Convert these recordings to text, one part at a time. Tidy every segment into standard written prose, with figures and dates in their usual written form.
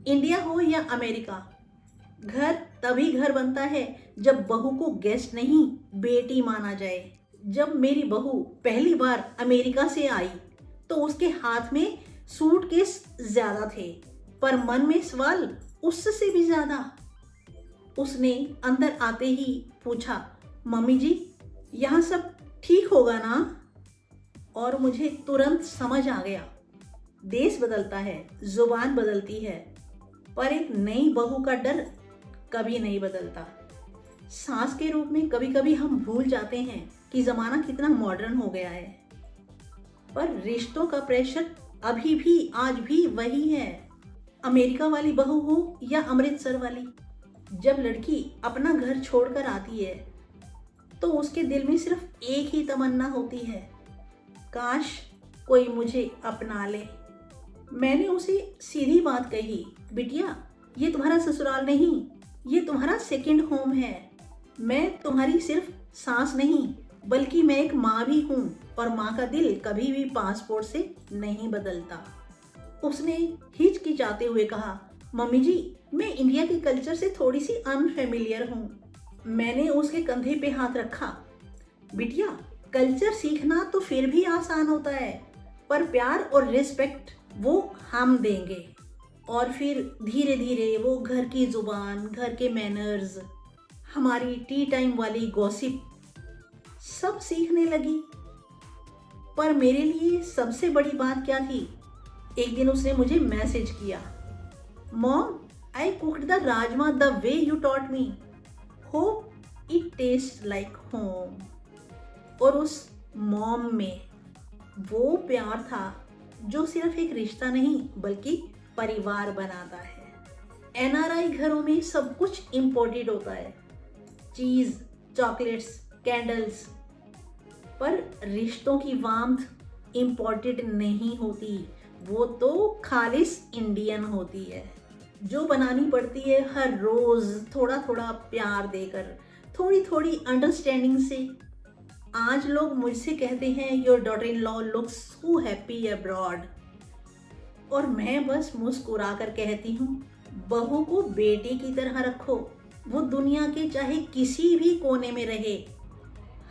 India हो या America, घर तभी घर बनता है जब बहू को गेस्ट नहीं बेटी माना जाए। जब मेरी बहू पहली बार अमेरिका से आई तो उसके हाथ में सूटकेस ज्यादा थे, पर मन में सवाल उससे भी ज्यादा। उसने अंदर आते ही पूछा, मम्मी जी यहाँ सब ठीक होगा ना? और मुझे तुरंत समझ आ गया, देश बदलता है, जुबान बदलती है, पर एक नई बहू का डर कभी नहीं बदलता। सास के रूप में कभी कभी हम भूल जाते हैं कि जमाना कितना मॉडर्न हो गया है, पर रिश्तों का प्रेशर अभी भी आज भी वही है। अमेरिका वाली बहू हो या अमृतसर वाली, जब लड़की अपना घर छोड़कर आती है तो उसके दिल में सिर्फ एक ही तमन्ना होती है, काश कोई मुझे अपना ले। मैंने उसे सीधी बात कही, बिटिया ये तुम्हारा ससुराल नहीं, ये तुम्हारा सेकंड होम है। मैं तुम्हारी सिर्फ सास नहीं बल्कि मैं एक माँ भी हूँ, और माँ का दिल कभी भी पासपोर्ट से नहीं बदलता। उसने हिचकिचाते हुए कहा, मम्मी जी मैं इंडिया के कल्चर से थोड़ी सी अनफेमिलियर हूँ। मैंने उसके कंधे पे हाथ रखा, बिटिया कल्चर सीखना तो फिर भी आसान होता है, पर प्यार और रिस्पेक्ट वो हम देंगे। और फिर धीरे धीरे वो घर की जुबान, घर के मैनर्स, हमारी टी टाइम वाली गॉसिप सब सीखने लगी। पर मेरे लिए सबसे बड़ी बात क्या थी, एक दिन उसने मुझे मैसेज किया, mom I cooked the rajma the way you taught me, hope it taste like home. और उस मॉम में वो प्यार था जो सिर्फ एक रिश्ता नहीं बल्कि परिवार बनाता है। एनआरआई घरों में सब कुछ इम्पोर्टेड होता है, चीज, चॉकलेट्स, कैंडल्स, पर रिश्तों की वार्मथ इम्पोर्टेड नहीं होती, वो तो खालिस इंडियन होती है, जो बनानी पड़ती है हर रोज थोड़ा थोड़ा प्यार देकर, थोड़ी थोड़ी अंडरस्टैंडिंग से। आज लोग मुझसे कहते हैं your daughter in law looks so happy abroad, और मैं बस मुस्कुरा कर कहती हूँ, बहू को बेटी की तरह रखो, वो दुनिया के चाहे किसी भी कोने में रहे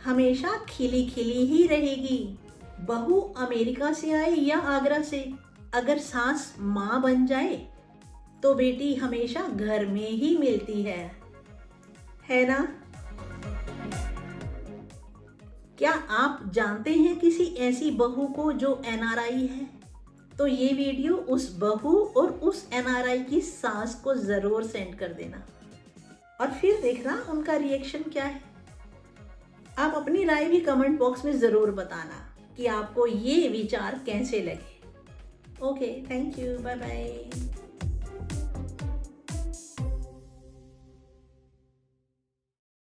हमेशा खिली खिली ही रहेगी। बहू अमेरिका से आए या आगरा से, अगर सास माँ बन जाए तो बेटी हमेशा घर में ही मिलती है ना? क्या आप जानते हैं किसी ऐसी बहू को जो एनआरआई है? तो ये वीडियो उस बहू और उस एनआरआई की सास को जरूर सेंड कर देना, और फिर देखना उनका रिएक्शन क्या है। आप अपनी राय भी कमेंट बॉक्स में जरूर बताना कि आपको ये विचार कैसे लगे। Okay, thank you, bye bye.